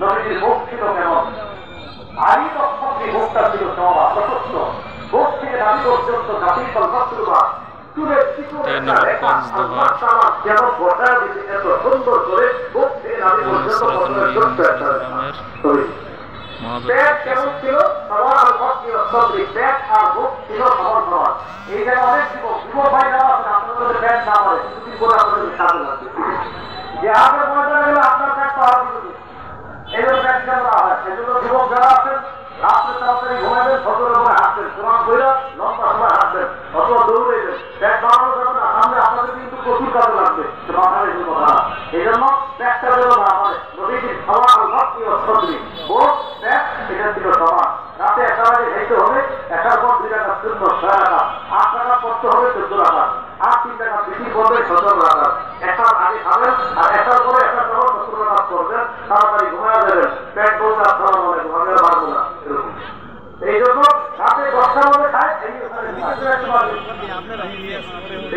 নবীজির মুখ ছিল কেমন? ভারী তৎপত্রী মুখটা ছিল চওড়া প্রশস্ত, মুখ থেকে নাভি পর্যন্ত জাতির কল্পা চুলের চিকুনটা রেখা আর মাথাটা যেমন বসায় দিতে এত সুন্দর করে মুখ থেকে নাভি পর্যন্ত ছোট্ট একটা পেট কেমন ছিল? সবার ভক্তি সবরি পেট আর মুখ ছিল সমান সমান। এই জায়গায় অনেক যুবক ভাই যারা আছেন আপনাদের পেট না পারে দুদিন করে আপনাদের সাথে লাগবে যে হাতের ময়দান গেলে আপনার পেট পাওয়া দিতে এই জন্য পেট কেমন হয়। সেই জন্য যুবক যারা আছেন রাত্রে তাড়াতাড়ি ঘুমাবেন, সতেরো করে হাঁটবেন, কোরআন বইরা লম্বা সময় হাঁটবেন অথবা দৌড়ে দেবেন। পেট বাড়ানো যাবে না, সামনে আপনাদের কিন্তু প্রচুর কাজে লাগবে। মাথার এই কথা এই জন্য পেটটা যেন না হয়। নদীটির সবার ভক্তি ও সবরি বোধ পেট এটা ছিল সমান। রাতে একটা বাজে খাইতে হবে, একার পর 2 টাকা শূন্য 6 টাকা, 8 টাকা করতে হবে 14 টাকা, আর 3 টাকা বেশি পড়বে 17 টাকা। একটার আগে খাবেন আর একটার পরে একটা যখন 17 টাকা করবেন, তাড়াতাড়ি ঘুমায় যাবেন। পেট বলতে আপনারা মনে ঘুমাবে পারবো না এরকম। এই জন্য রাতে 10টার মধ্যে খায়,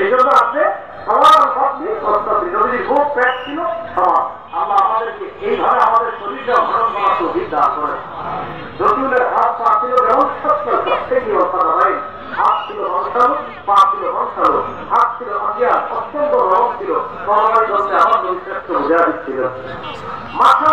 এই জন্য আপনি সবার ভক্তি অস্তি নদীর খুব পেট ছিল সমান। আল্লাহ আমাদেরকে এইভাবে আমাদের শরীরটা ভরণ করার সুবিধা দান করে। রসুলের হাত পা ছিল যেমন সত্য সত্যি অবস্থা হয়, হাত ছিল বংশালু, পা ছিল বংশালু, হাত ছিল অজ্ঞান, অত্যন্ত রহম ছিল। তরবারি ধরতে আমার নবী শ্রেষ্ঠ বুঝা দিচ্ছিল। মাথা